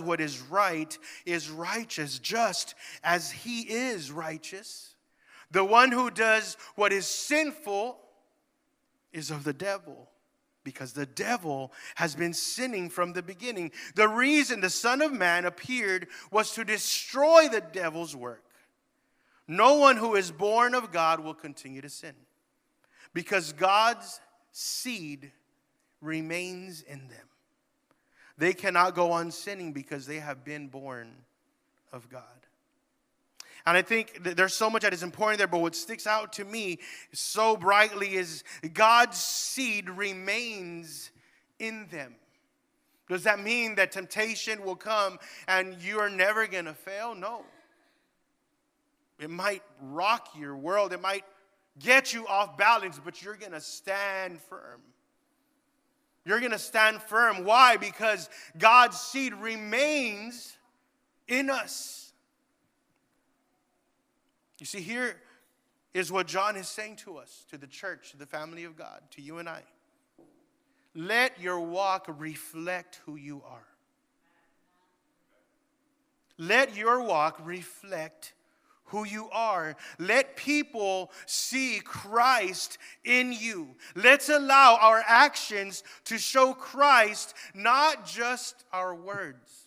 what is right is righteous, just as he is righteous. The one who does what is sinful is of the devil, because the devil has been sinning from the beginning. The reason the Son of Man appeared was to destroy the devil's work. No one who is born of God will continue to sin, because God's seed remains in them. They cannot go on sinning because they have been born of God. And I think that there's so much that is important there, but what sticks out to me so brightly is God's seed remains in them. Does that mean that temptation will come and you are never going to fail? No. It might rock your world. It might get you off balance, but you're going to stand firm. You're going to stand firm. Why? Because God's seed remains in us. You see, here is what John is saying to us, to the church, to the family of God, to you and I. Let your walk reflect who you are. Let your walk reflect who you are. Let people see Christ in you. Let's allow our actions to show Christ, not just our words.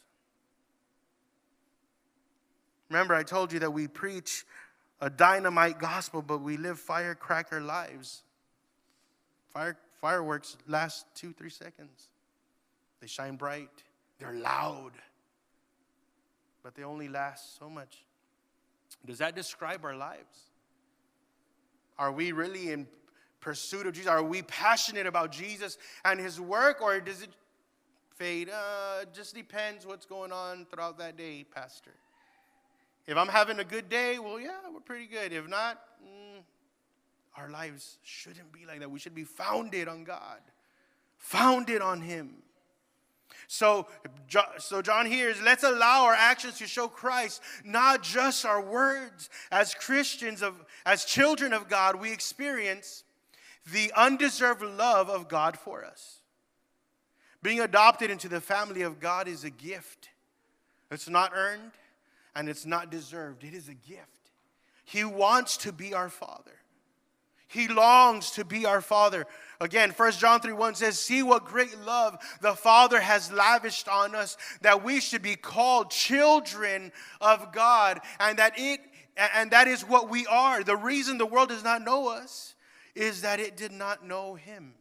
Remember, I told you that we preach a dynamite gospel, but we live firecracker lives. Fireworks last 2-3 seconds. They shine bright. They're loud. But they only last so much. Does that describe our lives? Are we really in pursuit of Jesus? Are we passionate about Jesus and his work, or does it fade? It just depends what's going on throughout that day, Pastor. If I'm having a good day, well, yeah, we're pretty good. If not, our lives shouldn't be like that. We should be founded on God, founded on him. So John here is, let's allow our actions to show Christ, not just our words. As Christians, as children of God, we experience the undeserved love of God for us. Being adopted into the family of God is a gift. It's not earned and it's not deserved. It is a gift. He wants to be our Father. He longs to be our Father. Again, 1 John 3:1 says, see what great love the Father has lavished on us, that we should be called children of God, and that is what we are. The reason the world does not know us is that it did not know him.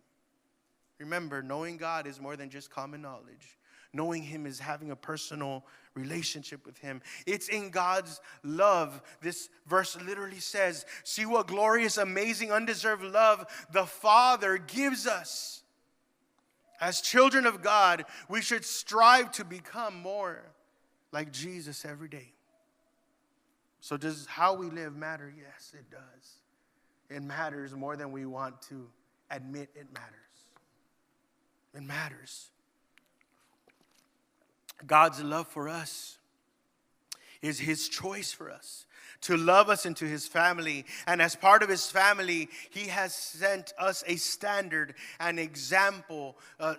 Remember, knowing God is more than just common knowledge. Knowing him is having a personal relationship with him. It's in God's love. This verse literally says, see what glorious, amazing, undeserved love the Father gives us. As children of God, we should strive to become more like Jesus every day. So does how we live matter? Yes, it does. It matters more than we want to admit it matters. It matters. God's love for us is his choice for us, to love us into his family. And as part of his family, he has sent us a standard, an example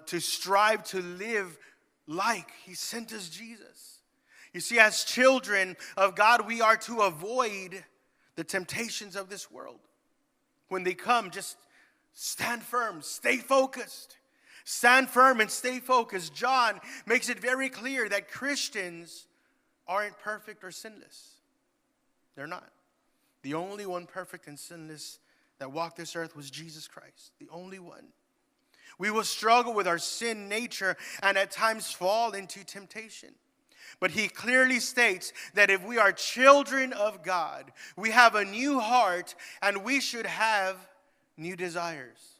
to strive to live like. He sent us Jesus. You see, as children of God, we are to avoid the temptations of this world. When they come, just stand firm, stay focused. Stand firm and stay focused. John makes it very clear that Christians aren't perfect or sinless. They're not. The only one perfect and sinless that walked this earth was Jesus Christ. The only one. We will struggle with our sin nature and at times fall into temptation. But he clearly states that if we are children of God, we have a new heart and we should have new desires.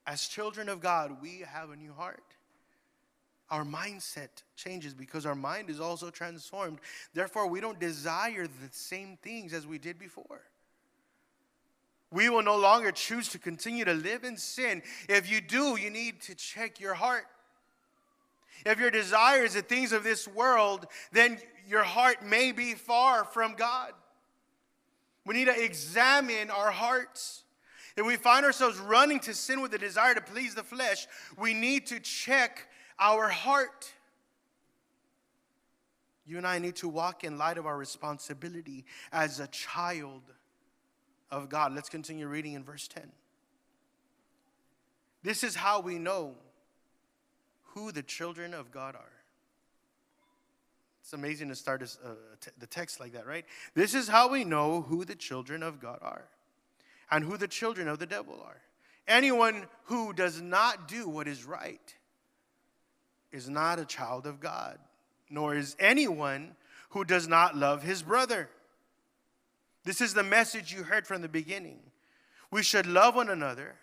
As children of God, we have a new heart. Our mindset changes because our mind is also transformed. Therefore, we don't desire the same things as we did before. We will no longer choose to continue to live in sin. If you do, you need to check your heart. If your desire is the things of this world, then your heart may be far from God. We need to examine our hearts. If we find ourselves running to sin with the desire to please the flesh, we need to check our heart. You and I need to walk in light of our responsibility as a child of God. Let's continue reading in verse 10. This is how we know who the children of God are. It's amazing to start the text like that, right? This is how we know who the children of God are and who the children of the devil are. Anyone who does not do what is right is not a child of God, nor is anyone who does not love his brother. This is the message you heard from the beginning. We should love one another.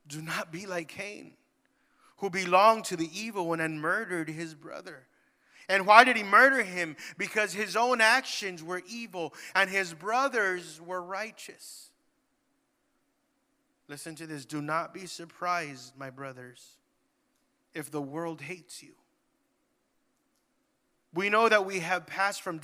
Do not be like Cain, who belonged to the evil one and murdered his brother. And why did he murder him? Because his own actions were evil and his brothers were righteous. Listen to this. Do not be surprised, my brothers, if the world hates you. We know that we have passed from